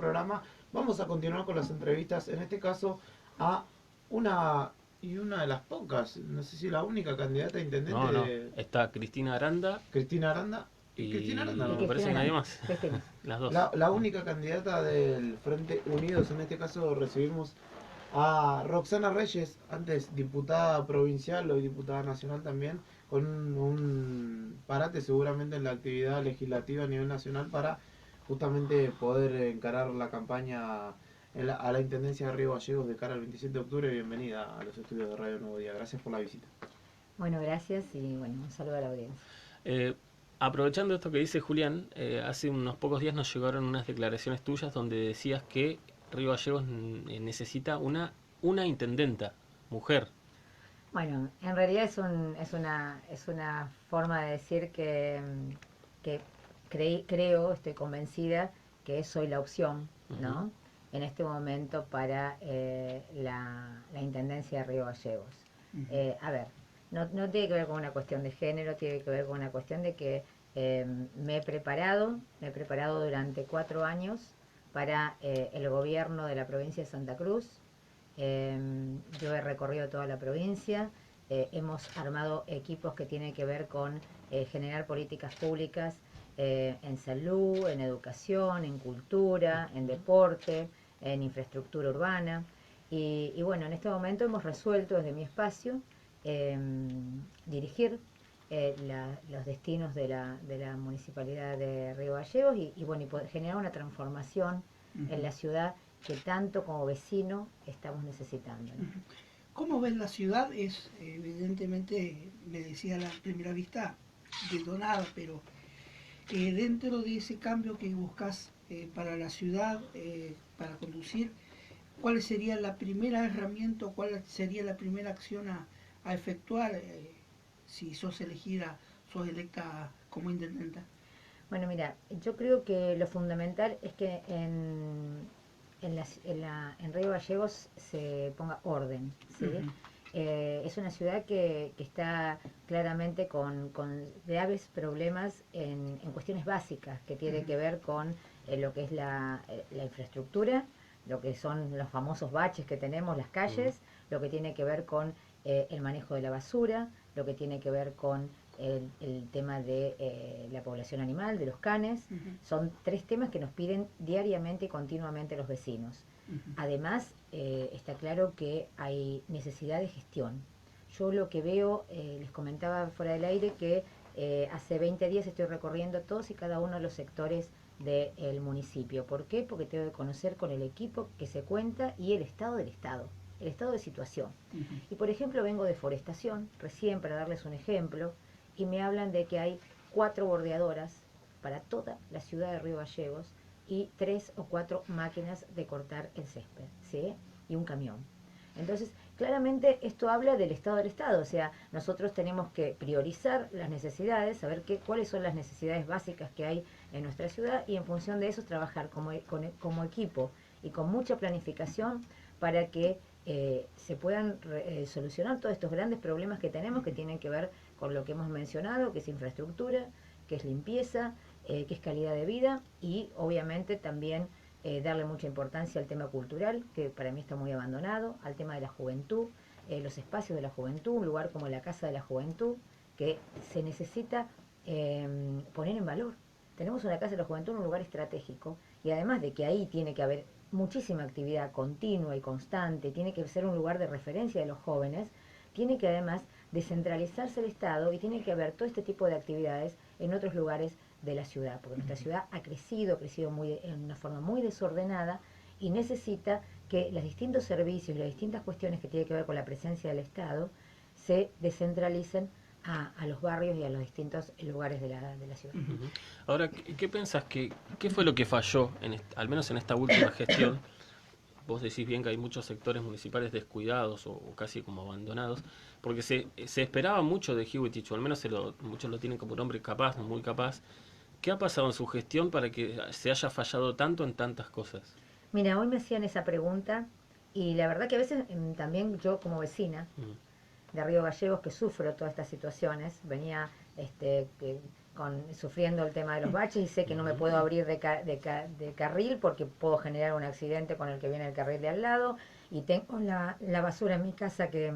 programa. Vamos a continuar con las entrevistas, en este caso a una de las pocas, no sé si la única candidata a intendente No, de está Cristina Aranda Cristina Aranda. y, Cristina Aranda, y ¿no? me parece que nadie más. Cristina. Las dos. La única candidata del Frente Unidos, en este caso recibimos a Roxana Reyes, antes diputada provincial, hoy diputada nacional también, con un parate seguramente en la actividad legislativa a nivel nacional para justamente poder encarar la campaña a la Intendencia de Río Gallegos de cara al 27 de octubre. Bienvenida a los estudios de Radio Nuevo Día. Gracias por la visita. Bueno, gracias y bueno, un saludo a la audiencia. Eh, Aprovechando esto que dice Julián, hace unos pocos días nos llegaron unas declaraciones tuyas donde decías que Río Gallegos necesita una intendenta, mujer. Bueno, en realidad es una forma de decir que creo, estoy convencida que soy la opción, ¿no? En este momento para la Intendencia de Río Gallegos. A ver, no tiene que ver con una cuestión de género, tiene que ver con una cuestión de que me he preparado durante 4 años para el gobierno de la provincia de Santa Cruz. Yo he recorrido toda la provincia, hemos armado equipos que tienen que ver con generar políticas públicas en salud, en educación, en cultura, en deporte, en infraestructura urbana. Y bueno, en este momento hemos resuelto desde mi espacio dirigir los destinos de la municipalidad de Río Gallegos y bueno, y poder generar una transformación en la ciudad que tanto como vecino estamos necesitando, ¿no? ¿Cómo ves la ciudad? Es evidentemente, me decía a la primera vista, detonada, pero dentro de ese cambio que buscas para la ciudad, para conducir, ¿cuál sería la primera herramienta, cuál sería la primera acción a efectuar si sos electa como intendenta? Bueno, mira, yo creo que lo fundamental es que en Río Gallegos se ponga orden, ¿sí? Es una ciudad que está claramente con graves problemas en cuestiones básicas, que tiene que ver con lo que es la infraestructura, lo que son los famosos baches que tenemos, las calles, lo que tiene que ver con el manejo de la basura, lo que tiene que ver con el tema de la población animal, de los canes. Son 3 temas que nos piden diariamente y continuamente los vecinos. Además, está claro que hay necesidad de gestión. Yo lo que veo, les comentaba fuera del aire, que hace 20 días estoy recorriendo todos y cada uno de los sectores del municipio. ¿Por qué? Porque tengo que conocer con el equipo que se cuenta y el estado del estado, el estado de situación. Y por ejemplo, vengo de forestación, recién para darles un ejemplo, y me hablan de que hay 4 bordeadoras para toda la ciudad de Río Gallegos y 3 o 4 máquinas de cortar el césped, ¿sí? Y un camión. Entonces, claramente esto habla del estado del estado, o sea, nosotros tenemos que priorizar las necesidades, saber cuáles son las necesidades básicas que hay en nuestra ciudad y en función de eso trabajar como equipo y con mucha planificación para que se puedan solucionar todos estos grandes problemas que tenemos que tienen que ver con lo que hemos mencionado, que es infraestructura, que es limpieza, que es calidad de vida y obviamente también darle mucha importancia al tema cultural, que para mí está muy abandonado, al tema de la juventud, los espacios de la juventud, un lugar como la Casa de la Juventud, que se necesita poner en valor. Tenemos una Casa de la Juventud en un lugar estratégico y además de que ahí tiene que haber muchísima actividad continua y constante, tiene que ser un lugar de referencia de los jóvenes, tiene que además descentralizarse el Estado y tiene que haber todo este tipo de actividades en otros lugares de la ciudad, porque nuestra ciudad ha crecido en una forma muy desordenada y necesita que los distintos servicios y las distintas cuestiones que tienen que ver con la presencia del Estado se descentralicen a los barrios y a los distintos lugares de la ciudad. Ahora, ¿qué pensás? ¿Qué fue lo que falló, al menos en esta última gestión? Vos decís bien que hay muchos sectores municipales descuidados o casi como abandonados, porque se esperaba mucho de Hiwitich, o al menos muchos lo tienen como un hombre capaz, muy capaz. ¿Qué ha pasado en su gestión para que se haya fallado tanto en tantas cosas? Mira, hoy me hacían esa pregunta y la verdad que a veces también yo como vecina de Río Gallegos que sufro todas estas situaciones, venía sufriendo el tema de los baches y sé que no me puedo abrir de carril porque puedo generar un accidente con el que viene el carril de al lado, y tengo la basura en mi casa que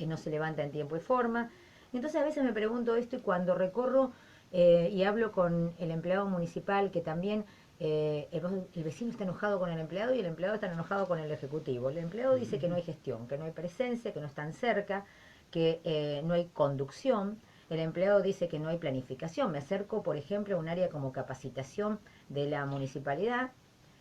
no se levanta en tiempo y forma. Y entonces a veces me pregunto esto, y cuando recorro y hablo con el empleado municipal, que también el vecino está enojado con el empleado y el empleado está enojado con el ejecutivo. El empleado dice que no hay gestión, que no hay presencia, que no están cerca, que no hay conducción. El empleado dice que no hay planificación. Me acerco, por ejemplo, a un área como capacitación de la municipalidad,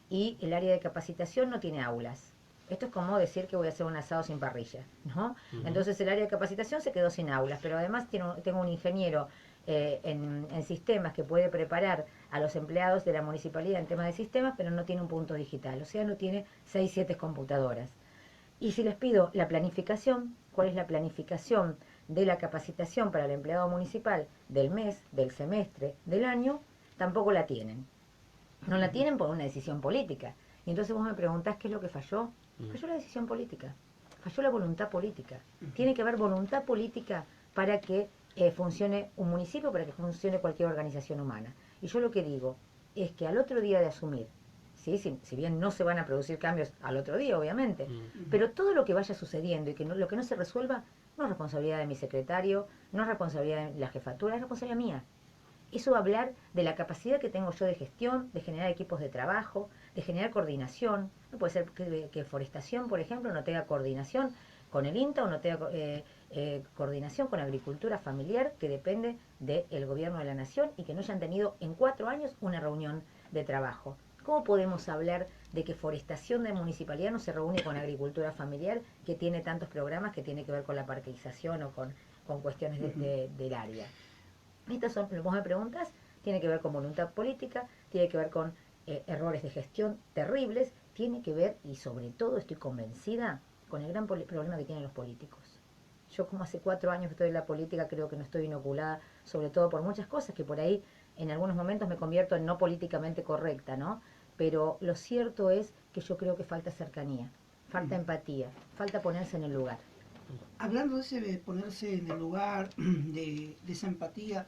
y el área de capacitación no tiene aulas. Esto es como decir que voy a hacer un asado sin parrilla, ¿no? Entonces el área de capacitación se quedó sin aulas, pero además tengo un ingeniero en sistemas que puede preparar a los empleados de la municipalidad en temas de sistemas, pero no tiene un punto digital, o sea, no tiene 6, 7 computadoras. Y si les pido la planificación, ¿cuál es la planificación de la capacitación para el empleado municipal del mes, del semestre, del año? Tampoco la tienen. No la tienen por una decisión política. Y entonces vos me preguntás qué es lo que falló. Falló la decisión política, falló la voluntad política. Tiene que haber voluntad política para que funcione un municipio, para que funcione cualquier organización humana. Y yo lo que digo es que al otro día de asumir, ¿sí? Si bien no se van a producir cambios al otro día, obviamente, pero todo lo que vaya sucediendo y que lo que no se resuelva no es responsabilidad de mi secretario, no es responsabilidad de la jefatura, es responsabilidad mía. Eso va a hablar de la capacidad que tengo yo de gestión, de generar equipos de trabajo, de generar coordinación. No puede ser que Forestación, por ejemplo, no tenga coordinación con el INTA, o no tenga coordinación con agricultura familiar, que depende del gobierno de la nación, y que no hayan tenido en 4 años una reunión de trabajo. ¿Cómo podemos hablar de que Forestación de municipalidad no se reúne con agricultura familiar, que tiene tantos programas que tiene que ver con la parqueización o con cuestiones del área? Estas son, vos me preguntas, tiene que ver con voluntad política, tiene que ver con errores de gestión terribles, tiene que ver, y sobre todo estoy convencida, con el gran problema que tienen los políticos. Yo, como hace 4 años que estoy en la política, creo que no estoy inoculada, sobre todo por muchas cosas que por ahí en algunos momentos me convierto en no políticamente correcta, ¿no? Pero lo cierto es que yo creo que falta cercanía, falta empatía, falta ponerse en el lugar. Hablando de ese de ponerse en el lugar, de esa empatía,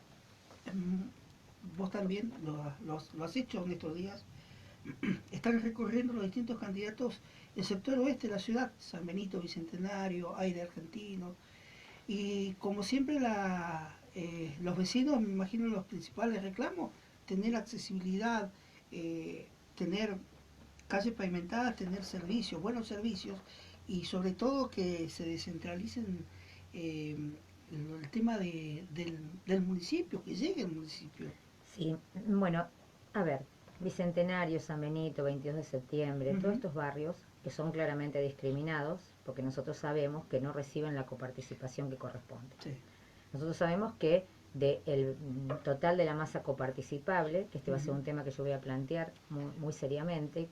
vos también lo has hecho en estos días. Están recorriendo los distintos candidatos del sector oeste de la ciudad, San Benito, Bicentenario, Aire Argentino, y como siempre los vecinos, me imagino, los principales reclamos: tener accesibilidad, tener calles pavimentadas, tener servicios, buenos servicios, y sobre todo que se descentralicen el tema del municipio, que llegue al municipio. Sí, bueno, a ver, Bicentenario, San Benito, 22 de septiembre, todos estos barrios que son claramente discriminados, porque nosotros sabemos que no reciben la coparticipación que corresponde. Sí. Nosotros sabemos que del total de la masa coparticipable, que este va a ser un tema que yo voy a plantear muy seriamente,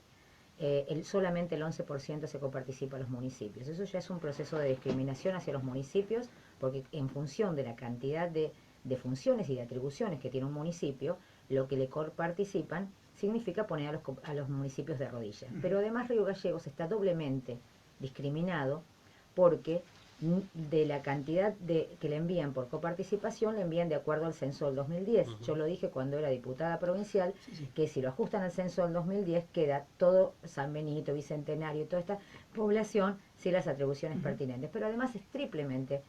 solamente el 11% se coparticipa a los municipios. Eso ya es un proceso de discriminación hacia los municipios, porque en función de la cantidad de funciones y de atribuciones que tiene un municipio, lo que le coparticipan significa poner a los municipios de rodillas. Pero además Río Gallegos está doblemente discriminado, porque de la cantidad que le envían por coparticipación, le envían de acuerdo al censo del 2010. Yo lo dije cuando era diputada provincial, que si lo ajustan al censo del 2010, queda todo San Benito, Bicentenario, toda esta población sin las atribuciones pertinentes. Pero además es triplemente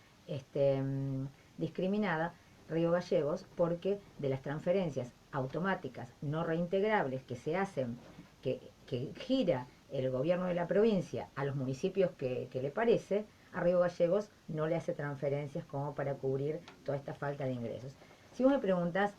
discriminada Río Gallegos, porque de las transferencias automáticas no reintegrables que se hacen, que gira el gobierno de la provincia a los municipios que le parece, a Río Gallegos no le hace transferencias como para cubrir toda esta falta de ingresos. Si vos me preguntás,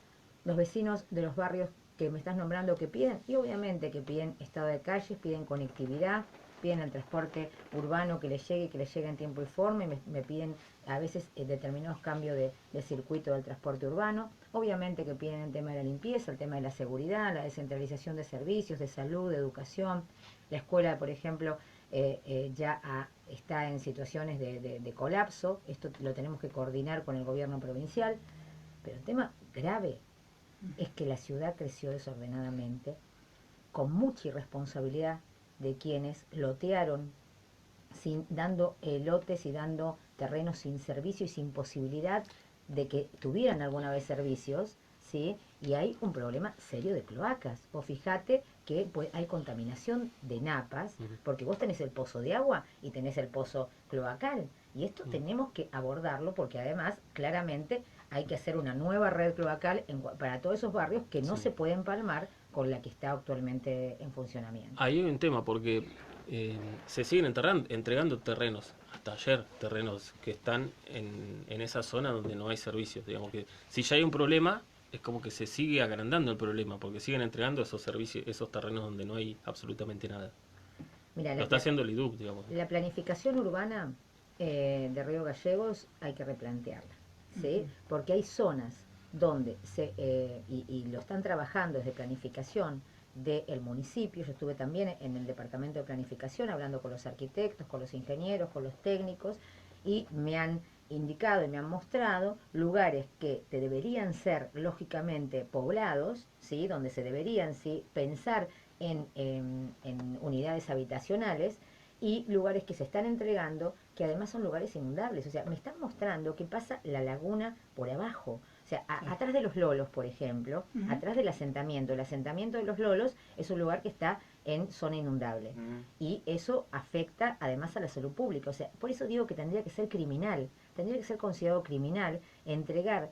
los vecinos de los barrios que me estás nombrando, ¿qué piden? Y obviamente que piden estado de calles, piden conectividad, piden el transporte urbano que les llegue en tiempo y forma, y me piden a veces determinados cambios de circuito del transporte urbano. Obviamente que piden el tema de la limpieza, el tema de la seguridad, la descentralización de servicios, de salud, de educación. La escuela, por ejemplo, está en situaciones de colapso. Esto lo tenemos que coordinar con el gobierno provincial. Pero el tema grave es que la ciudad creció desordenadamente, con mucha irresponsabilidad de quienes lotearon, dando lotes y dando terrenos sin servicio y sin posibilidad de que tuvieran alguna vez servicios, ¿sí? Y hay un problema serio de cloacas. Vos fijate que pues, hay contaminación de napas, porque vos tenés el pozo de agua y tenés el pozo cloacal. Y esto tenemos que abordarlo porque además, claramente, hay que hacer una nueva red cloacal para todos esos barrios que no se pueden palmar con la que está actualmente en funcionamiento. Ahí hay un tema porque se siguen entregando terrenos, hasta ayer terrenos que están en esa zona donde no hay servicios. Digamos que si ya hay un problema, es como que se sigue agrandando el problema porque siguen entregando esos servicios, esos terrenos donde no hay absolutamente nada. Mira, Lo está haciendo el IDUB, digamos. la planificación urbana de Río Gallegos hay que replantearla, ¿sí? Porque hay zonas donde y lo están trabajando desde planificación del municipio. Yo estuve también en el departamento de planificación hablando con los arquitectos, con los ingenieros, con los técnicos, y me han indicado y me han mostrado lugares que deberían ser lógicamente poblados, ¿sí? Donde se deberían, ¿sí?, pensar en unidades habitacionales, y lugares que se están entregando que además son lugares inundables. O sea, me están mostrando que pasa la laguna por abajo. O sea, atrás de los lolos, por ejemplo, atrás del asentamiento. El asentamiento de los lolos es un lugar que está en zona inundable. Y eso afecta además a la salud pública. O sea, por eso digo que tendría que ser criminal, tendría que ser considerado criminal entregar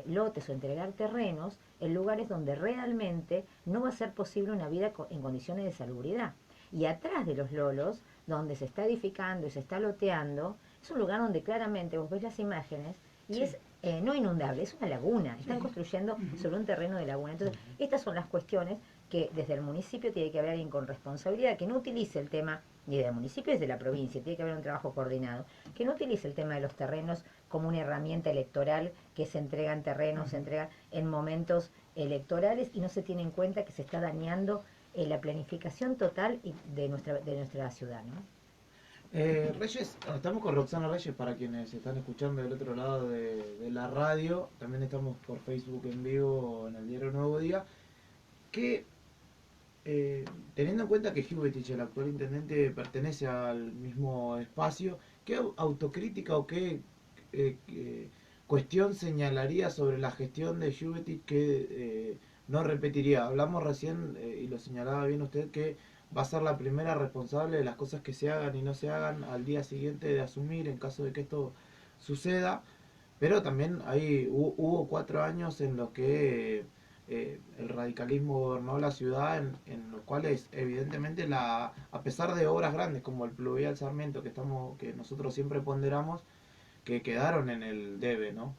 lotes o entregar terrenos en lugares donde realmente no va a ser posible una vida en condiciones de salubridad. Y atrás de los lolos, donde se está edificando y se está loteando, es un lugar donde claramente vos ves las imágenes y es no inundable, es una laguna. Están construyendo sobre un terreno de laguna. Entonces, estas son las cuestiones que desde el municipio tiene que haber alguien con responsabilidad, que no utilice el tema ni del municipio ni de la provincia, tiene que haber un trabajo coordinado, que no utilice el tema de los terrenos como una herramienta electoral, que se entregan terrenos, se entregan en momentos electorales y no se tiene en cuenta que se está dañando la planificación total de nuestra ciudad, ¿no? Reyes, estamos con Roxana Reyes para quienes están escuchando del otro lado de la radio. También estamos por Facebook en vivo en el diario Nuevo Día. Que teniendo en cuenta que Jubetich, el actual intendente, pertenece al mismo espacio, ¿qué autocrítica o qué cuestión señalaría sobre la gestión de Jubetich que no repetiría? Hablamos recién, y lo señalaba bien usted, que va a ser la primera responsable de las cosas que se hagan y no se hagan al día siguiente de asumir en caso de que esto suceda, pero también hubo 4 años en los que el radicalismo gobernó la ciudad, en los cuales evidentemente a pesar de obras grandes como el pluvial Sarmiento que nosotros siempre ponderamos, que quedaron en el debe, ¿no?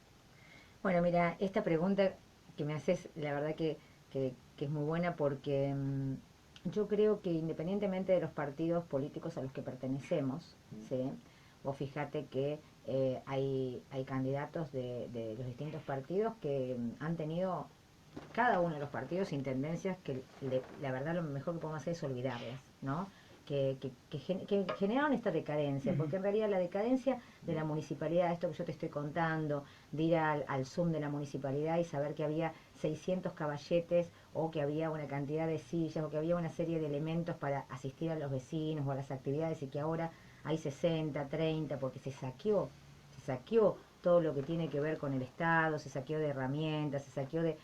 Bueno, mira, esta pregunta que me haces, la verdad que es muy buena porque yo creo que independientemente de los partidos políticos a los que pertenecemos, ¿sí? Vos fíjate que hay candidatos de los distintos partidos que han tenido, cada uno de los partidos, intendencias que la verdad lo mejor que podemos hacer es olvidarlas, ¿no? Que generaron esta decadencia, porque en realidad la decadencia de la municipalidad, esto que yo te estoy contando, de ir al Zoom de la municipalidad y saber que había 600 caballetes o que había una cantidad de sillas o que había una serie de elementos para asistir a los vecinos o a las actividades y que ahora hay 60, 30, porque se saqueó todo lo que tiene que ver con el Estado, se saqueó de herramientas, se saqueó de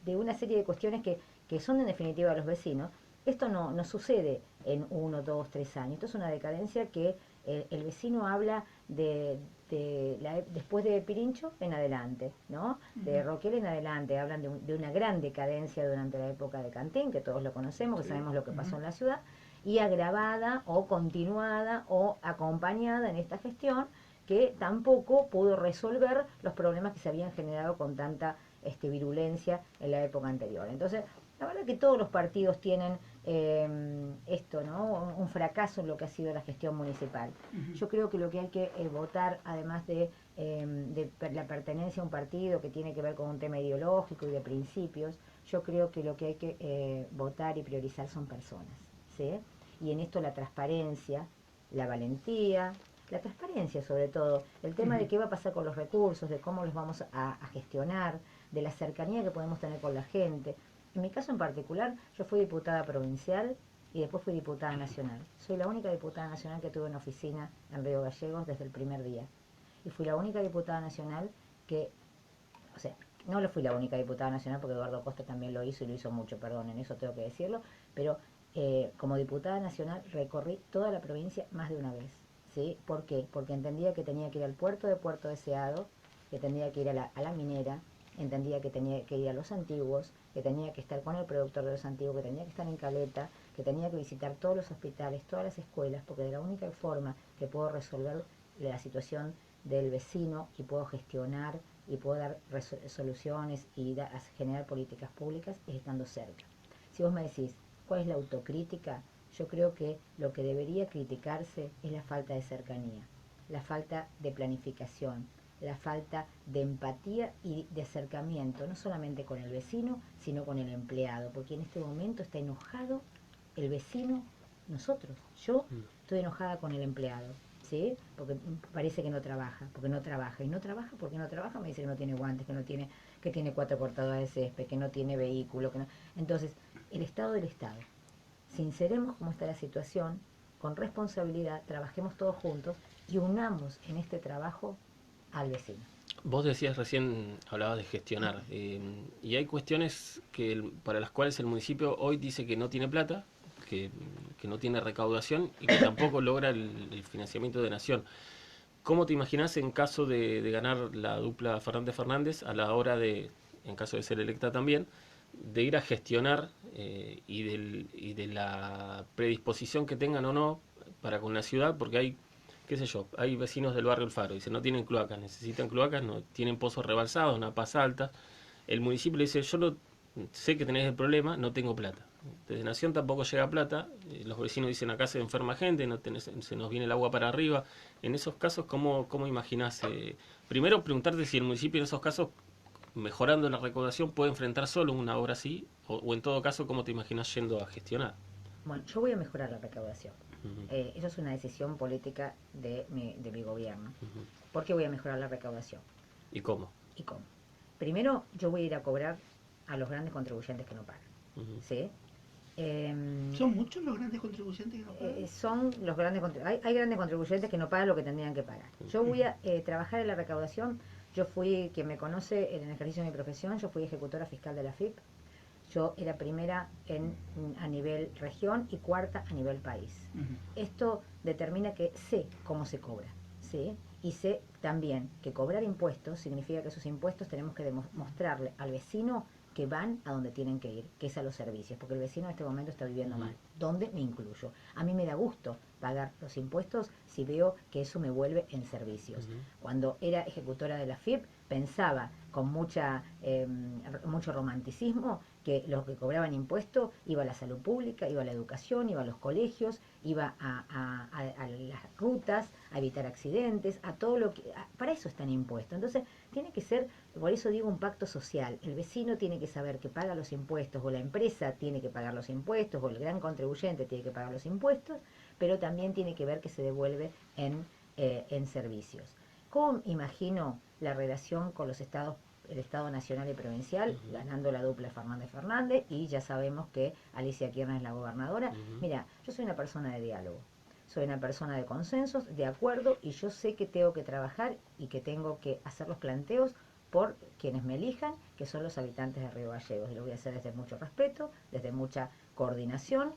una serie de cuestiones que son en definitiva de los vecinos. Esto no sucede en 1, 2, 3 años. Esto es una decadencia que el vecino habla después de Pirincho en adelante, ¿no? De Roquel en adelante. Hablan de una gran decadencia durante la época de Cantín, que todos lo conocemos, que sabemos lo que pasó en la ciudad, y agravada o continuada o acompañada en esta gestión que tampoco pudo resolver los problemas que se habían generado con tanta virulencia en la época anterior. Entonces, la verdad que todos los partidos tienen esto, ¿no? Un fracaso en lo que ha sido la gestión municipal. Yo creo que lo que hay que votar, además de la pertenencia a un partido que tiene que ver con un tema ideológico y de principios, yo creo que lo que hay que votar y priorizar son personas, ¿sí? Y en esto la transparencia, la valentía, la transparencia sobre todo, el tema de qué va a pasar con los recursos, de cómo los vamos a gestionar, de la cercanía que podemos tener con la gente. En mi caso en particular, yo fui diputada provincial y después fui diputada nacional. Soy la única diputada nacional que tuve una oficina en Río Gallegos desde el primer día. Y fui la única diputada nacional que, o sea, no le fui la única diputada nacional porque Eduardo Costa también lo hizo y lo hizo mucho, perdón, en eso tengo que decirlo, pero como diputada nacional recorrí toda la provincia más de una vez, ¿sí? ¿Por qué? Porque entendía que tenía que ir al puerto de Puerto Deseado, que tenía que ir a la minera, entendía que tenía que ir a los antiguos, que tenía que estar con el productor de los antiguos, que tenía que estar en Caleta, que tenía que visitar todos los hospitales, todas las escuelas, porque de la única forma que puedo resolver la situación del vecino y puedo gestionar y puedo dar soluciones y generar políticas públicas es estando cerca. Si vos me decís, ¿cuál es la autocrítica? Yo creo que lo que debería criticarse es la falta de cercanía, la falta de planificación, la falta de empatía y de acercamiento, no solamente con el vecino, sino con el empleado, porque en este momento está enojado el vecino, nosotros, yo estoy enojada con el empleado, ¿sí? Porque parece que no trabaja, porque no trabaja, y no trabaja porque no trabaja, me dice que no tiene guantes, que tiene 4 cortadoras de césped, que no tiene vehículo, que no. Entonces, el Estado del Estado, sinceremos cómo está la situación, con responsabilidad, trabajemos todos juntos y unamos en este trabajo al vecino. Vos decías recién, hablabas de gestionar, y hay cuestiones para las cuales el municipio hoy dice que no tiene plata, que no tiene recaudación y que tampoco logra el financiamiento de Nación. ¿Cómo te imaginás en caso de ganar la dupla Fernández-Fernández a la hora de, en caso de ser electa también, de ir a gestionar y de la predisposición que tengan o no para con la ciudad? Porque hay, qué sé yo, hay vecinos del barrio El Faro, dicen no tienen cloacas, necesitan cloacas, no tienen pozos rebalsados, napas altas. El municipio le dice, yo no sé que tenés el problema, no tengo plata. Desde Nación tampoco llega plata, los vecinos dicen acá se enferma gente, se nos viene el agua para arriba. En esos casos, ¿cómo imaginás? Primero preguntarte si el municipio en esos casos, mejorando la recaudación, puede enfrentar solo una obra así, o en todo caso, ¿cómo te imaginás yendo a gestionar? Bueno, yo voy a mejorar la recaudación. Uh-huh. Eso es una decisión política de mi gobierno. Uh-huh. ¿Por qué voy a mejorar la recaudación? ¿Y cómo? ¿Y cómo? Primero, yo voy a ir a cobrar a los grandes contribuyentes que no pagan. Uh-huh. ¿Sí? ¿Son muchos los grandes contribuyentes que no pagan? Son los grandes hay grandes contribuyentes que no pagan lo que tendrían que pagar. Yo voy a trabajar en la recaudación. Yo fui, quien me conoce en el ejercicio de mi profesión, yo fui ejecutora fiscal de la FIP. Yo era primera a nivel región y cuarta a nivel país. Esto determina que sé cómo se cobra, ¿sí? Y sé también que cobrar impuestos significa que esos impuestos tenemos que demostrarle al vecino que van a donde tienen que ir, que es a los servicios, porque el vecino en este momento está viviendo mal. ¿Dónde me incluyo? A mí me da gusto pagar los impuestos si veo que eso me vuelve en servicios. Cuando era ejecutora de la FIP, pensaba con mucho romanticismo que los que cobraban impuestos iba a la salud pública, iba a la educación, iba a los colegios, iba a las rutas, a evitar accidentes, a todo lo que... para eso están impuestos. Entonces, tiene que ser, por eso digo, un pacto social. El vecino tiene que saber que paga los impuestos, o la empresa tiene que pagar los impuestos, o el gran contribuyente tiene que pagar los impuestos, pero también tiene que ver que se devuelve en servicios. ¿Cómo imagino la relación con los estados, el Estado nacional y provincial, ganando la dupla Fernández-Fernández, y ya sabemos que Alicia Kirchner es la gobernadora? Mira, yo soy una persona de diálogo, soy una persona de consensos, de acuerdo, y yo sé que tengo que trabajar y que tengo que hacer los planteos por quienes me elijan, que son los habitantes de Río Gallegos, y lo voy a hacer desde mucho respeto, desde mucha coordinación,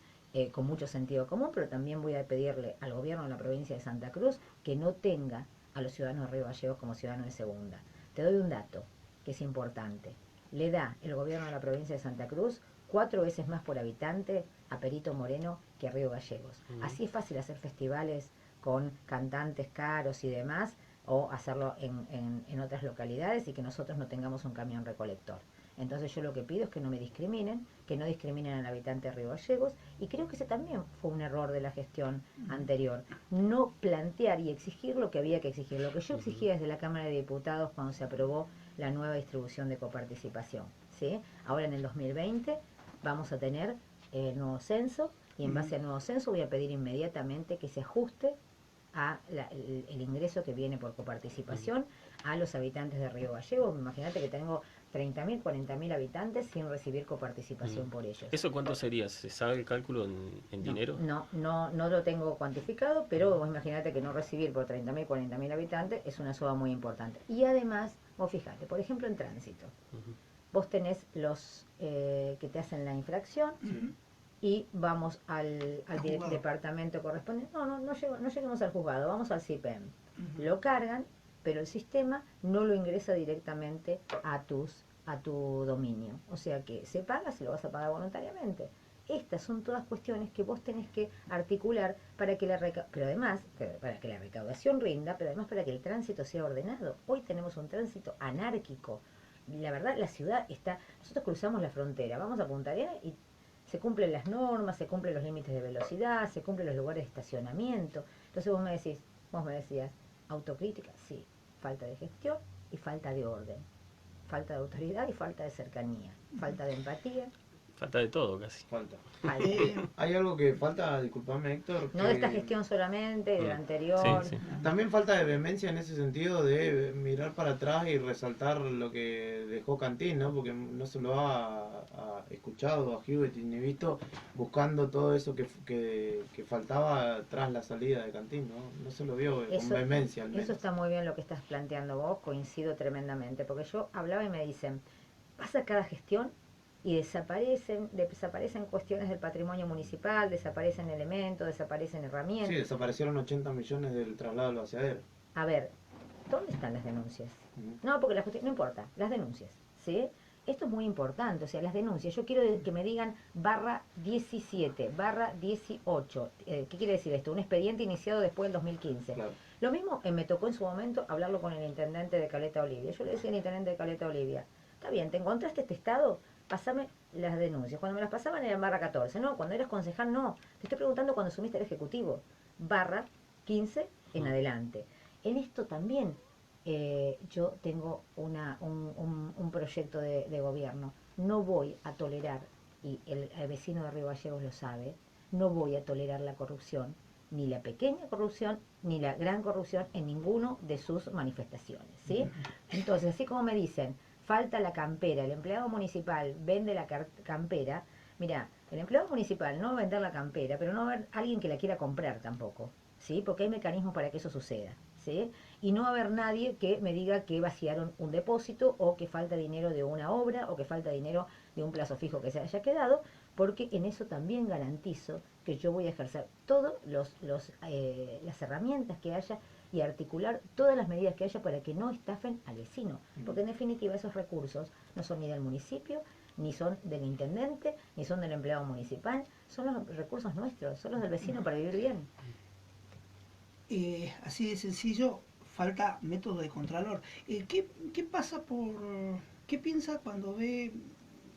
con mucho sentido común, pero también voy a pedirle al gobierno de la provincia de Santa Cruz que no tenga a los ciudadanos de Río Gallegos como ciudadanos de segunda. Te doy un dato que es importante. Le da el gobierno de la provincia de Santa Cruz 4 veces más por habitante a Perito Moreno que a Río Gallegos. Así es fácil hacer festivales con cantantes caros y demás, o hacerlo en otras localidades y que nosotros no tengamos un camión recolector. Entonces yo lo que pido es que no me discriminen, que no discriminen al habitante de Río Gallegos, y creo que ese también fue un error de la gestión anterior, no plantear y exigir lo que había que exigir, lo que yo exigía desde la Cámara de Diputados cuando se aprobó la nueva distribución de coparticipación, ¿sí? Ahora en el 2020 vamos a tener el nuevo censo, y en base al nuevo censo voy a pedir inmediatamente que se ajuste a el ingreso que viene por coparticipación a los habitantes de Río Gallegos. Imagínate que tengo 30.000, 40.000 habitantes sin recibir coparticipación por ellos. ¿Eso cuánto sería? ¿Se sabe el cálculo en dinero? No lo tengo cuantificado, pero vos imagínate que no recibir por 30.000, 40.000 habitantes es una suma muy importante. Y además, vos fijate, por ejemplo en tránsito, vos tenés los que te hacen la infracción y vamos al departamento correspondiente. No lleguemos al juzgado, vamos al CIPEM. Lo cargan, pero el sistema no lo ingresa directamente a tu dominio. O sea que se paga, se lo vas a pagar voluntariamente. Estas son todas cuestiones que vos tenés que articular para que para que la recaudación rinda, pero además para que el tránsito sea ordenado. Hoy tenemos un tránsito anárquico. La verdad, la ciudad está... Nosotros cruzamos la frontera, vamos a Punta Arenas y se cumplen las normas, se cumplen los límites de velocidad, se cumplen los lugares de estacionamiento. Entonces vos me decías, autocrítica, sí, falta de gestión y falta de orden, falta de autoridad y falta de cercanía, falta de empatía. Falta de todo casi. Falta. Hay algo que falta, disculpame Héctor. No de esta gestión solamente, de la anterior. Sí. También falta de vehemencia en ese sentido de mirar para atrás y resaltar lo que dejó Cantín, ¿no? Porque no se lo ha escuchado a Hewitt ni visto buscando todo eso que faltaba tras la salida de Cantín, ¿no? No se lo vio con vehemencia al menos. Eso está muy bien lo que estás planteando vos, coincido tremendamente, porque yo hablaba y me dicen, pasa cada gestión y desaparecen cuestiones del patrimonio municipal, desaparecen elementos, desaparecen herramientas. Sí, desaparecieron 80 millones del traslado del vaciadero. A ver, ¿dónde están las denuncias? No, porque no importa, las denuncias, ¿sí? Esto es muy importante, o sea, las denuncias. Yo quiero que me digan /17, /18. ¿Qué quiere decir esto? Un expediente iniciado después del 2015. Claro. Lo mismo me tocó en su momento hablarlo con el intendente de Caleta Olivia. Yo le decía al intendente de Caleta Olivia, está bien, ¿te encontraste este estado? Pásame las denuncias. Cuando me las pasaban eran /14. No, cuando eras concejal no. Te estoy preguntando cuando asumiste el Ejecutivo. /15 en adelante. En esto también yo tengo un proyecto de gobierno. No voy a tolerar, y el vecino de Río Gallegos lo sabe, no voy a tolerar la corrupción, ni la pequeña corrupción, ni la gran corrupción en ninguno de sus manifestaciones, ¿sí? Entonces, así como me dicen, falta la campera, el empleado municipal vende la campera, mira, el empleado municipal no va a vender la campera, pero no va a haber alguien que la quiera comprar tampoco, ¿sí? Porque hay mecanismos para que eso suceda, ¿sí? Y no va a haber nadie que me diga que vaciaron un depósito o que falta dinero de una obra o que falta dinero de un plazo fijo que se haya quedado, porque en eso también garantizo que yo voy a ejercer todas las herramientas que haya y articular todas las medidas que haya para que no estafen al vecino, porque en definitiva esos recursos no son ni del municipio, ni son del intendente, ni son del empleado municipal, son los recursos nuestros, son los del vecino para vivir bien. Así de sencillo, falta método de contralor. ¿Qué pasa qué piensa cuando ve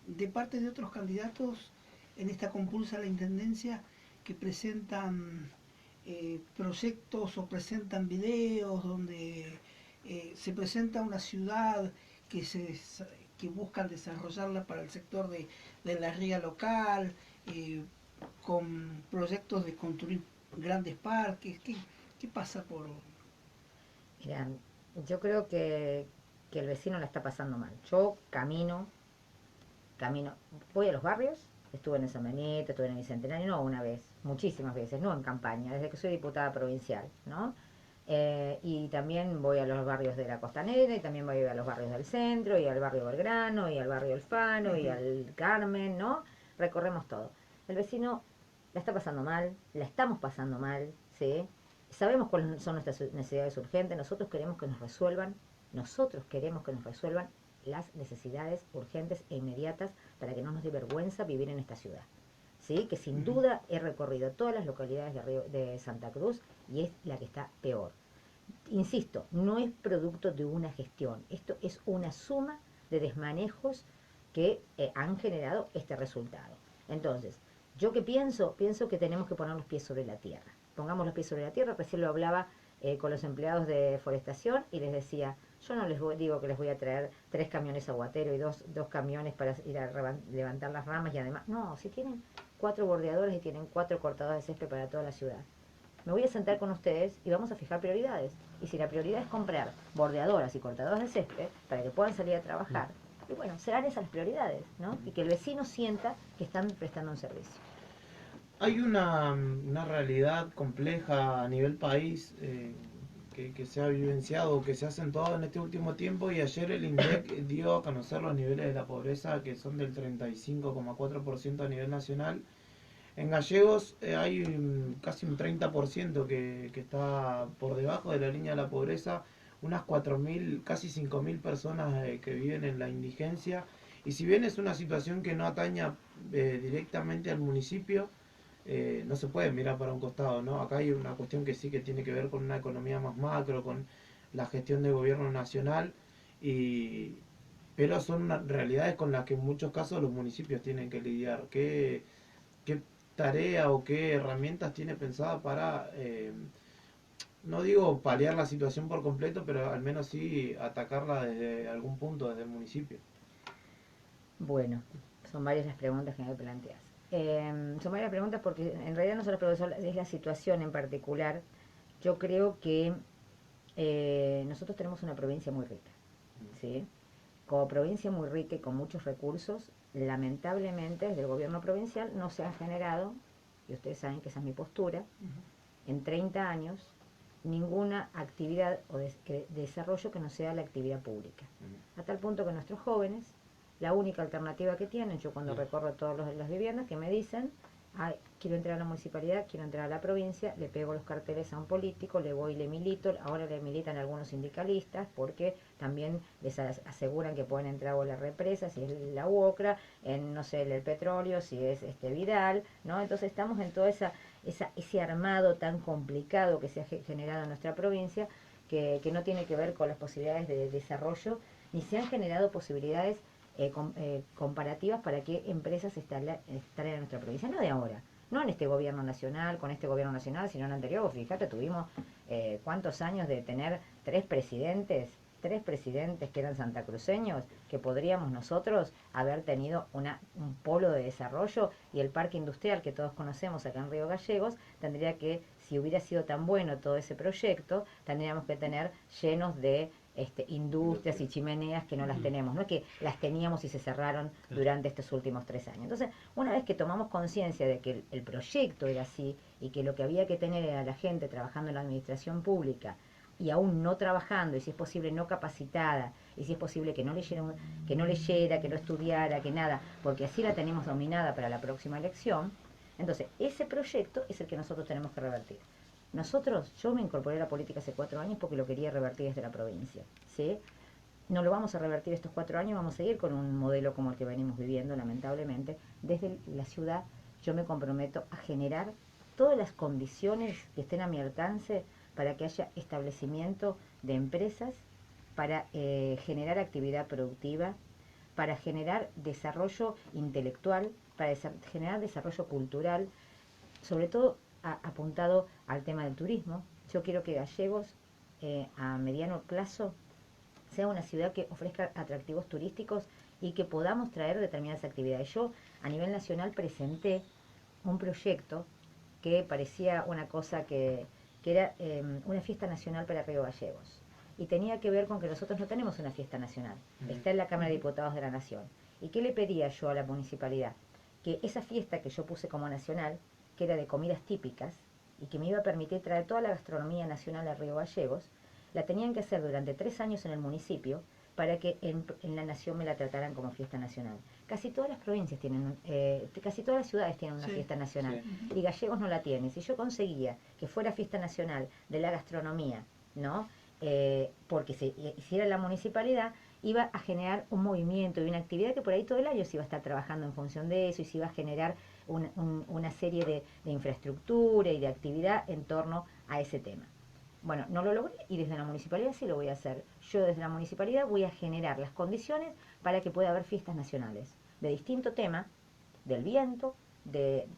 de parte de otros candidatos en esta compulsa a la intendencia que presentan proyectos o presentan videos donde se presenta una ciudad que buscan desarrollarla para el sector de la ría local, con proyectos de construir grandes parques? ¿Qué pasa por...? Mira, yo creo que el vecino la está pasando mal. Yo camino, voy a los barrios, estuve en el San Benito, estuve en el Bicentenario, no una vez, muchísimas veces, no en campaña, desde que soy diputada provincial, ¿no? Y también voy a los barrios de la Costanera, y también voy a los barrios del centro, y al barrio Belgrano, y al barrio Alfano, y al Carmen, ¿no? Recorremos todo. El vecino la está pasando mal, la estamos pasando mal, ¿sí? Sabemos cuáles son nuestras necesidades urgentes, nosotros queremos que nos resuelvan las necesidades urgentes e inmediatas para que no nos dé vergüenza vivir en esta ciudad. ¿Sí? Que sin duda he recorrido todas las localidades de Santa Cruz y es la que está peor. Insisto, no es producto de una gestión, esto es una suma de desmanejos que han generado este resultado. Entonces, ¿yo qué pienso? Pienso que tenemos que poner los pies sobre la tierra. Pongamos los pies sobre la tierra. Recién lo hablaba con los empleados de forestación y les decía, yo no les digo que les voy a traer 3 camiones aguatero y dos camiones para ir a levantar las ramas y además, no, si tienen 4 bordeadores y tienen 4 cortadores de césped para toda la ciudad, me voy a sentar con ustedes y vamos a fijar prioridades. Y si la prioridad es comprar bordeadoras y cortadoras de césped para que puedan salir a trabajar, Y bueno, serán esas las prioridades, ¿no? Y que el vecino sienta que están prestando un servicio. Hay una realidad compleja a nivel país que se ha vivenciado, que se ha acentuado en este último tiempo, y ayer el INDEC dio a conocer los niveles de la pobreza, que son del 35,4% a nivel nacional. En Gallegos hay casi un 30% que está por debajo de la línea de la pobreza, unas 4.000, casi 5.000 personas que viven en la indigencia. Y si bien es una situación que no ataña directamente al municipio, no se puede mirar para un costado, ¿no? Acá hay una cuestión que sí que tiene que ver con una economía más macro, con la gestión del gobierno nacional, y, pero son realidades con las que en muchos casos los municipios tienen que lidiar. ¿Qué tarea o qué herramientas tiene pensada para, no digo paliar la situación por completo, pero al menos sí atacarla desde algún punto, desde el municipio? Bueno, son varias las preguntas que me planteas. Son varias preguntas porque en realidad no solo profesor, es la situación en particular. Yo creo que nosotros tenemos una provincia muy rica, ¿sí? Como provincia muy rica y con muchos recursos, lamentablemente desde el gobierno provincial no se han generado, y ustedes saben que esa es mi postura, en 30 años ninguna actividad o desarrollo que no sea la actividad pública. A tal punto que nuestros jóvenes, la única alternativa que tienen, yo cuando recorro todas las viviendas, que me dicen, ay, quiero entrar a la municipalidad, quiero entrar a la provincia, le pego los carteles a un político, le voy y le milito, ahora le militan algunos sindicalistas, porque también les aseguran que pueden entrar a la represa, si es la UOCRA, en, no sé, el petróleo, si es Vidal, ¿no? Entonces estamos en todo ese armado tan complicado que se ha generado en nuestra provincia, que no tiene que ver con las posibilidades de desarrollo, ni se han generado posibilidades comparativas para que empresas instalen en nuestra provincia, no de ahora, no en este gobierno nacional, con este gobierno nacional, sino en anterior. Fíjate, tuvimos cuántos años de tener tres presidentes que eran santacruceños, que podríamos nosotros haber tenido un polo de desarrollo, y el parque industrial que todos conocemos acá en Río Gallegos, tendría que, si hubiera sido tan bueno todo ese proyecto, tendríamos que tener llenos de industrias y chimeneas que no las tenemos, no es que las teníamos y se cerraron durante estos últimos 3 años. Entonces, una vez que tomamos conciencia de que el proyecto era así y que lo que había que tener era la gente trabajando en la administración pública y aún no trabajando, y si es posible no capacitada, y si es posible que no leyera, que no estudiara, que nada, porque así la tenemos dominada para la próxima elección, entonces ese proyecto es el que nosotros tenemos que revertir. Yo me incorporé a la política hace 4 años porque lo quería revertir desde la provincia, ¿sí? No lo vamos a revertir estos 4 años, vamos a seguir con un modelo como el que venimos viviendo, lamentablemente. Desde la ciudad yo me comprometo a generar todas las condiciones que estén a mi alcance para que haya establecimiento de empresas, para generar actividad productiva, para generar desarrollo intelectual, para generar desarrollo cultural, sobre todo apuntado al tema del turismo. Yo quiero que Gallegos, a mediano plazo, sea una ciudad que ofrezca atractivos turísticos y que podamos traer determinadas actividades. Yo a nivel nacional presenté un proyecto que parecía una cosa que era una fiesta nacional para Río Gallegos. Y tenía que ver con que nosotros no tenemos una fiesta nacional. Está en la Cámara de Diputados de la Nación. ¿Y qué le pedía yo a la municipalidad? Que esa fiesta que yo puse como nacional, que era de comidas típicas y que me iba a permitir traer toda la gastronomía nacional a Río Gallegos, la tenían que hacer durante 3 años en el municipio para que en la nación me la trataran como fiesta nacional. Casi todas las provincias tienen, casi todas las ciudades tienen una fiesta nacional, y Gallegos no la tiene. Si yo conseguía que fuera fiesta nacional de la gastronomía, ¿no? Porque se hiciera la municipalidad, iba a generar un movimiento y una actividad que por ahí todo el año se iba a estar trabajando en función de eso, y se iba a generar una serie de infraestructura y de actividad en torno a ese tema. Bueno, no lo logré, y desde la municipalidad sí lo voy a hacer. Yo desde la municipalidad voy a generar las condiciones para que pueda haber fiestas nacionales de distinto tema, del viento, de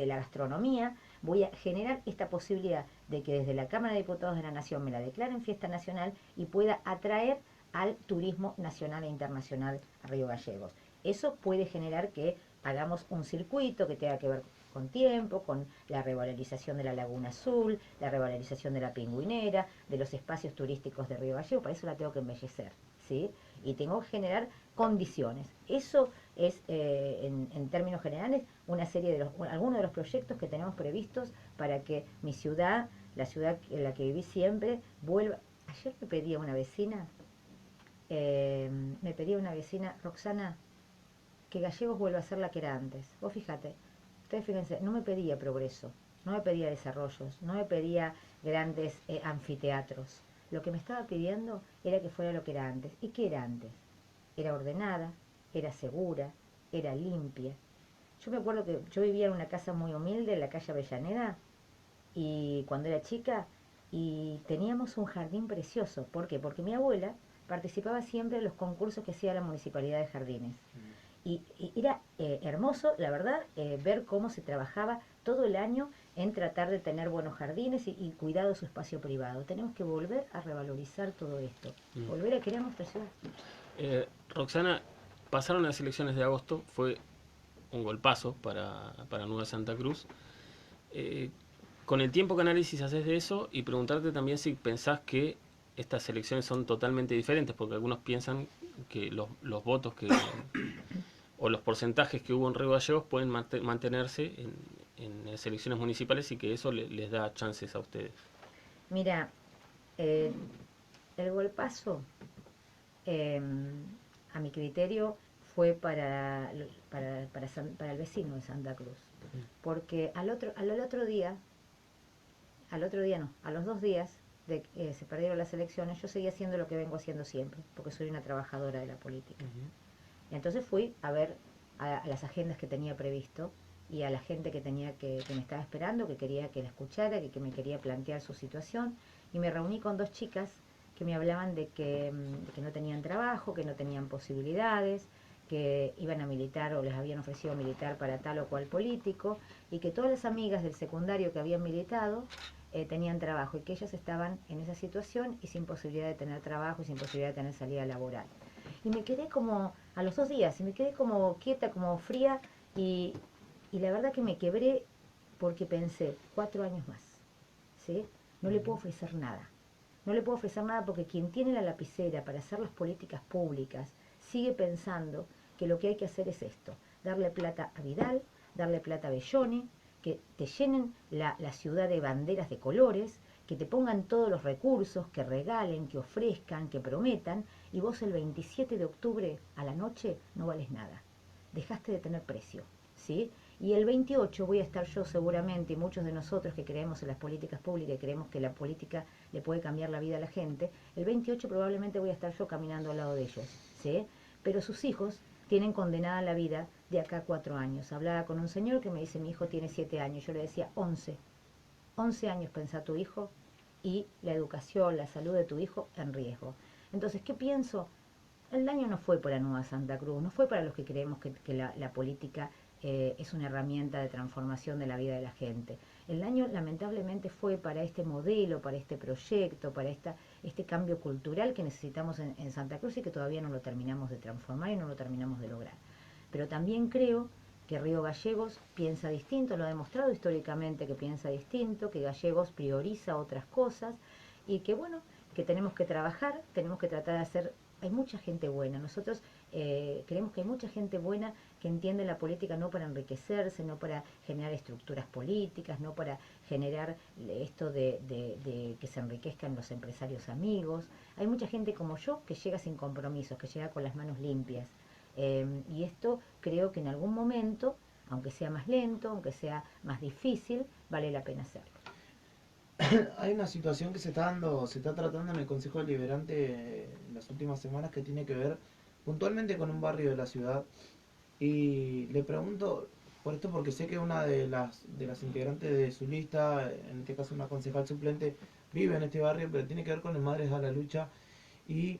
la gastronomía. Voy a generar esta posibilidad de que desde la Cámara de Diputados de la Nación me la declaren fiesta nacional y pueda atraer al turismo nacional e internacional a Río Gallegos. Eso puede generar que hagamos un circuito que tenga que ver con tiempo, con la revalorización de la Laguna Azul, la revalorización de la Pingüinera, de los espacios turísticos de Río Gallegos. Para eso la tengo que embellecer, ¿sí? Y tengo que generar condiciones. Eso es, en términos generales, una serie de algunos de los proyectos que tenemos previstos para que mi ciudad, la ciudad en la que viví siempre, vuelva. Ayer me pedía una vecina, Roxana, que Gallegos vuelva a ser la que era antes. Vos ustedes fíjense, no me pedía progreso, no me pedía desarrollos, no me pedía grandes anfiteatros. Lo que me estaba pidiendo era que fuera lo que era antes. ¿Y qué era antes? Era ordenada, era segura, era limpia. Yo me acuerdo que yo vivía en una casa muy humilde en la calle Avellaneda, y cuando era chica, y teníamos un jardín precioso. ¿Por qué? Porque mi abuela participaba siempre en los concursos que hacía la Municipalidad de Jardines. Y era hermoso, la verdad, ver cómo se trabajaba todo el año en tratar de tener buenos jardines y cuidado de su espacio privado. Tenemos que volver a revalorizar todo esto, volver a querer nuestra ciudad. Roxana, pasaron las elecciones de agosto, fue un golpazo para Nueva Santa Cruz. Con el tiempo, ¿qué análisis haces de eso? Y preguntarte también si pensás que estas elecciones son totalmente diferentes, porque algunos piensan que los votos o los porcentajes que hubo en Río Gallegos pueden mantenerse en las elecciones municipales y que eso les da chances a ustedes. Mira, el golpazo, a mi criterio, fue para el vecino de Santa Cruz. Porque al otro día, no, a los 2 días de que se perdieron las elecciones, yo seguía haciendo lo que vengo haciendo siempre, porque soy una trabajadora de la política. Y entonces fui a ver a las agendas que tenía previsto y a la gente que me estaba esperando, que quería que la escuchara, que me quería plantear su situación, y me reuní con 2 chicas que me hablaban de que no tenían trabajo, que no tenían posibilidades, que iban a militar o les habían ofrecido militar para tal o cual político, y que todas las amigas del secundario que habían militado tenían trabajo, y que ellas estaban en esa situación y sin posibilidad de tener trabajo y sin posibilidad de tener salida laboral. Y me quedé como, a los 2 días, y me quedé como quieta, como fría, y la verdad que me quebré porque pensé, 4 años más, ¿sí? No le puedo ofrecer nada. No le puedo ofrecer nada porque quien tiene la lapicera para hacer las políticas públicas sigue pensando que lo que hay que hacer es esto, darle plata a Vidal, darle plata a Belloni, que te llenen la ciudad de banderas de colores, que te pongan todos los recursos, que regalen, que ofrezcan, que prometan, y vos el 27 de octubre a la noche no vales nada. Dejaste de tener precio, ¿sí? Y el 28 voy a estar yo seguramente, y muchos de nosotros que creemos en las políticas públicas y creemos que la política le puede cambiar la vida a la gente, el 28 probablemente voy a estar yo caminando al lado de ellos, ¿sí? Pero sus hijos tienen condenada la vida de acá a 4 años. Hablaba con un señor que me dice, mi hijo tiene 7 años. Yo le decía, 11. 11 años pensá tu hijo y la educación, la salud de tu hijo en riesgo. Entonces, ¿qué pienso? El daño no fue para Nueva Santa Cruz, no fue para los que creemos que la política es una herramienta de transformación de la vida de la gente. El daño lamentablemente fue para este modelo, para este proyecto, para este cambio cultural que necesitamos en Santa Cruz y que todavía no lo terminamos de transformar y no lo terminamos de lograr. Pero también creo que Río Gallegos piensa distinto, lo ha demostrado históricamente que piensa distinto, que Gallegos prioriza otras cosas y que bueno, que tenemos que trabajar, tenemos que tratar de hacer. Hay mucha gente buena, nosotros creemos que hay mucha gente buena que entiende la política no para enriquecerse, no para generar estructuras políticas, no para generar esto de que se enriquezcan los empresarios amigos. Hay mucha gente como yo que llega sin compromisos, que llega con las manos limpias. Y esto creo que en algún momento, aunque sea más lento, aunque sea más difícil, vale la pena hacerlo. Hay una situación que se está tratando en el Consejo Deliberante en las últimas semanas que tiene que ver puntualmente con un barrio de la ciudad. Y le pregunto por esto porque sé que una de las integrantes de su lista, en este caso una concejal suplente, vive en este barrio, pero tiene que ver con el Madres a la Lucha y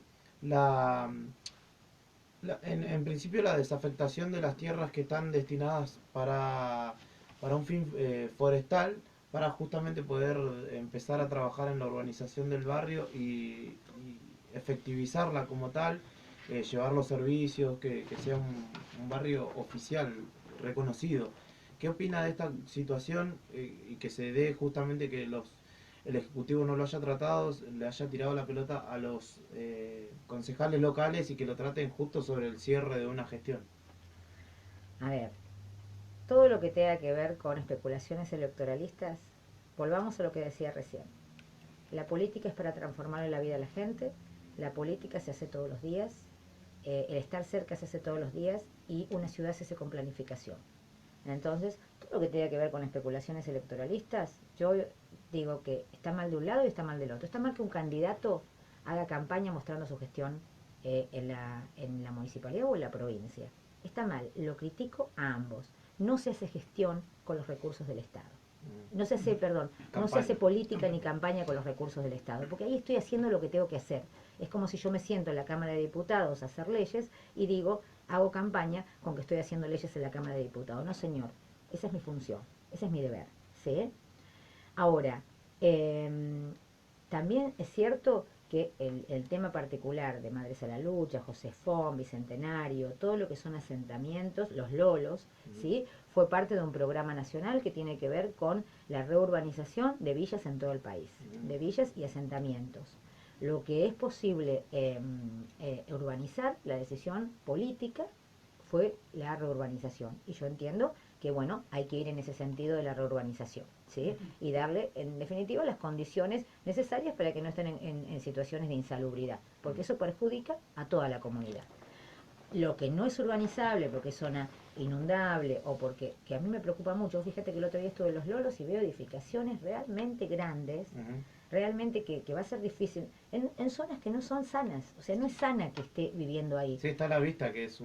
en principio la desafectación de las tierras que están destinadas para un fin forestal, para justamente poder empezar a trabajar en la urbanización del barrio y efectivizarla como tal, llevar los servicios, que sea un barrio oficial, reconocido. ¿Qué opina de esta situación y que se dé justamente que el Ejecutivo no lo haya tratado, le haya tirado la pelota a los concejales locales y que lo traten justo sobre el cierre de una gestión. A ver, todo lo que tenga que ver con especulaciones electoralistas, volvamos a lo que decía recién. La política es para transformarle la vida a la gente, la política se hace todos los días, el estar cerca se hace todos los días y una ciudad se hace con planificación. Entonces, todo lo que tenga que ver con especulaciones electoralistas, yo digo que está mal de un lado y está mal del otro. Está mal que un candidato haga campaña mostrando su gestión en la municipalidad o en la provincia. Está mal, lo critico a ambos. No se hace gestión con los recursos del Estado. No se hace, perdón, no se hace política ni campaña con los recursos del Estado, porque ahí estoy haciendo lo que tengo que hacer. Es como si yo me siento en la Cámara de Diputados a hacer leyes y digo, hago campaña con que estoy haciendo leyes en la Cámara de Diputados. No, señor, esa es mi función, ese es mi deber, ¿sí? Ahora, también es cierto que el tema particular de Madres a la Lucha, José Fon, Bicentenario, todo lo que son asentamientos, los lolos, ¿sí? Fue parte de un programa nacional que tiene que ver con la reurbanización de villas en todo el país, de villas y asentamientos. Lo que es posible urbanizar, la decisión política fue la reurbanización. Y yo entiendo que, bueno, hay que ir en ese sentido de la reurbanización, ¿sí? Y darle, en definitiva, las condiciones necesarias para que no estén en situaciones de insalubridad, porque eso perjudica a toda la comunidad. Lo que no es urbanizable, porque es zona inundable, o porque, que a mí me preocupa mucho, fíjate que el otro día estuve en Los Lolos y veo edificaciones realmente grandes, realmente que va a ser difícil, en zonas que no son sanas, o sea, no es sana que esté viviendo ahí. Sí, está a la vista que es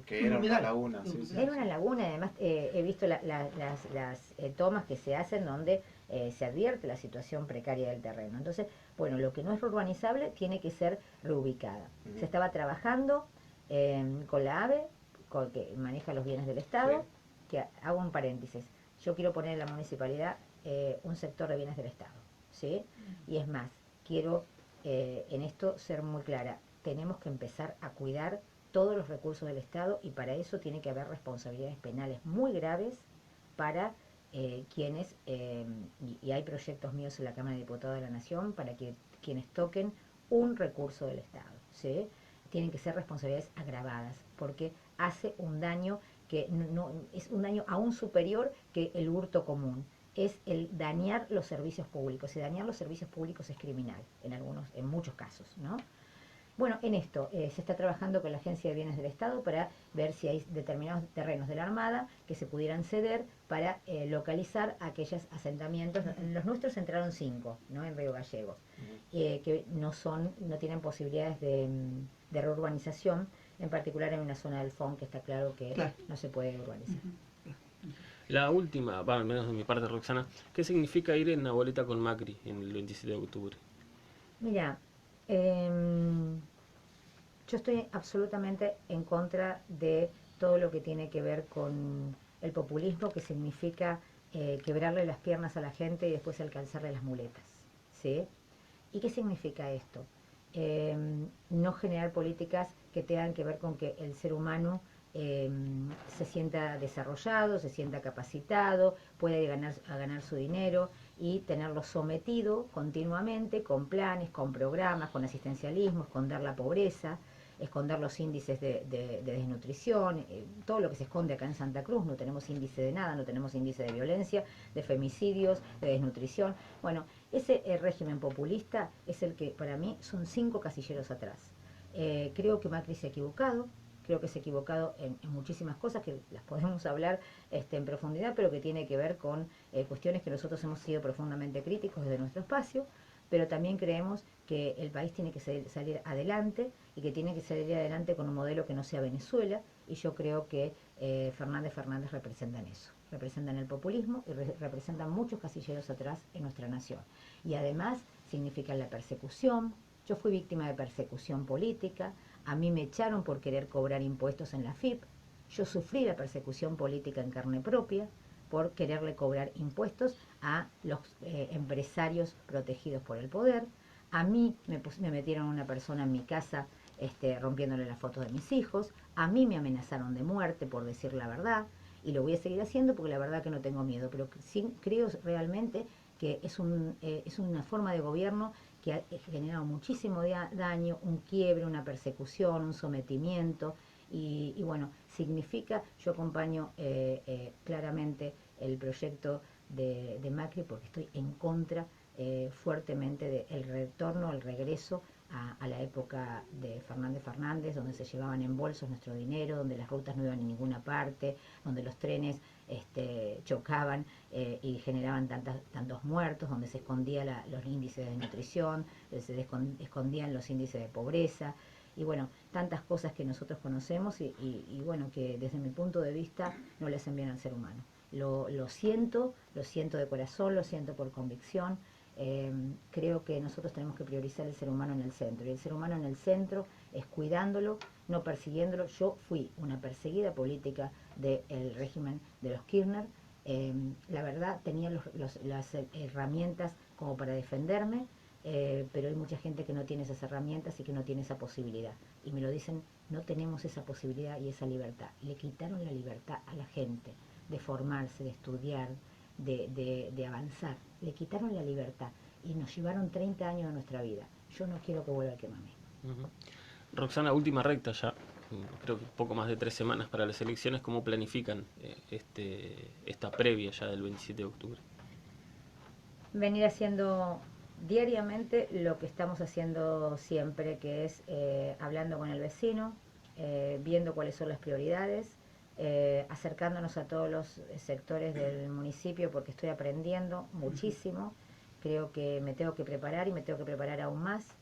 que era una laguna. Sí, sí. Era una laguna, además he visto las tomas que se hacen donde se advierte la situación precaria del terreno. Entonces, bueno, lo que no es urbanizable tiene que ser reubicada. Se estaba trabajando con la AVE, que maneja los bienes del Estado, que hago un paréntesis. Yo quiero poner en la municipalidad un sector de bienes del Estado, ¿sí? Y es más, quiero en esto ser muy clara. Tenemos que empezar a cuidar todos los recursos del Estado y para eso tiene que haber responsabilidades penales muy graves para quienes, y hay proyectos míos en la Cámara de Diputados de la Nación, para que quienes toquen un recurso del Estado, ¿sí? Tienen que ser responsabilidades agravadas, porque hace un daño que no es un daño aún superior que el hurto común. Es el dañar los servicios públicos, y dañar los servicios públicos es criminal, en muchos casos, ¿no? Bueno, en esto se está trabajando con la Agencia de Bienes del Estado para ver si hay determinados terrenos de la Armada que se pudieran ceder para localizar aquellos asentamientos. Los nuestros entraron 5, ¿no? En Río Gallegos, que no tienen posibilidades de reurbanización, en particular en una zona del FON que está claro que no se puede urbanizar. La última, al menos de mi parte, Roxana, ¿qué significa ir en una boleta con Macri en el 27 de octubre? Mira, yo estoy absolutamente en contra de todo lo que tiene que ver con el populismo, que significa quebrarle las piernas a la gente y después alcanzarle las muletas, ¿sí? ¿Y qué significa esto? No generar políticas que tengan que ver con que el ser humano se sienta desarrollado, se sienta capacitado, puede ganar su dinero y tenerlo sometido continuamente con planes, con programas, con asistencialismo, esconder la pobreza, esconder los índices de desnutrición, todo lo que se esconde acá en Santa Cruz. No tenemos índice de nada, no tenemos índice de violencia, de femicidios, de desnutrición. Bueno, ese régimen populista es el que para mí son 5 casilleros atrás. Creo que Macri se ha equivocado. Creo que se ha equivocado en muchísimas cosas que las podemos hablar en profundidad, pero que tiene que ver con cuestiones que nosotros hemos sido profundamente críticos desde nuestro espacio, pero también creemos que el país tiene que salir adelante y que tiene que salir adelante con un modelo que no sea Venezuela, y yo creo que Fernández representan eso, representan el populismo y representan muchos casilleros atrás en nuestra nación. Y además significan la persecución. Yo fui víctima de persecución política. A mí me echaron por querer cobrar impuestos en la FIP. Yo sufrí la persecución política en carne propia por quererle cobrar impuestos a los empresarios protegidos por el poder. A mí me metieron una persona en mi casa rompiéndole las fotos de mis hijos. A mí me amenazaron de muerte por decir la verdad. Y lo voy a seguir haciendo porque la verdad que no tengo miedo. Pero sí creo realmente que es una forma de gobierno que ha generado muchísimo daño, un quiebre, una persecución, un sometimiento, y bueno, significa, yo acompaño claramente el proyecto de Macri porque estoy en contra fuertemente del retorno, el regreso a la época de Fernández, donde se llevaban en bolsos nuestro dinero, donde las rutas no iban a ninguna parte, donde los trenes chocaban y generaban tantos muertos, donde se escondían los índices de nutrición, se escondían los índices de pobreza, y bueno, tantas cosas que nosotros conocemos y bueno, que desde mi punto de vista no le hacen bien al ser humano. Lo siento de corazón, lo siento por convicción. Creo que nosotros tenemos que priorizar el ser humano en el centro, y el ser humano en el centro es cuidándolo, no persiguiéndolo. Yo fui una perseguida política del régimen de los Kirchner. La verdad tenía las herramientas como para defenderme, pero hay mucha gente que no tiene esas herramientas y que no tiene esa posibilidad, y me lo dicen: no tenemos esa posibilidad y esa libertad. Le quitaron la libertad a la gente de formarse, de estudiar, de avanzar. Le quitaron la libertad y nos llevaron 30 años de nuestra vida. Yo no quiero que vuelva a quemarme. Roxana, última recta ya, creo que poco más de 3 semanas para las elecciones. ¿Cómo planifican esta previa ya del 27 de octubre? Venir haciendo diariamente lo que estamos haciendo siempre, que es hablando con el vecino, viendo cuáles son las prioridades, acercándonos a todos los sectores del municipio, porque estoy aprendiendo muchísimo. Creo que me tengo que preparar y me tengo que preparar aún más,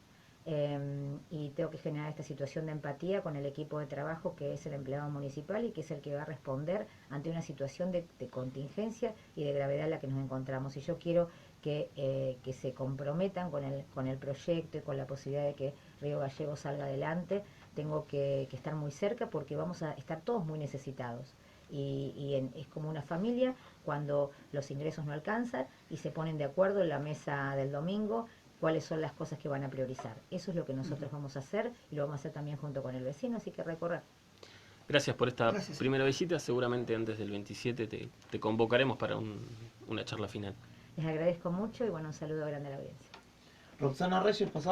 y tengo que generar esta situación de empatía con el equipo de trabajo, que es el empleado municipal y que es el que va a responder ante una situación de contingencia y de gravedad en la que nos encontramos. Y yo quiero que se comprometan con el proyecto y con la posibilidad de que Río Gallegos salga adelante. Tengo que estar muy cerca porque vamos a estar todos muy necesitados. Es como una familia cuando los ingresos no alcanzan y se ponen de acuerdo en la mesa del domingo cuáles son las cosas que van a priorizar. Eso es lo que nosotros vamos a hacer, y lo vamos a hacer también junto con el vecino, así que recorrer. Gracias por esta primera visita. Seguramente antes del 27 te convocaremos para una charla final. Les agradezco mucho y bueno, un saludo grande a la audiencia. Roxana Reyes, pasaba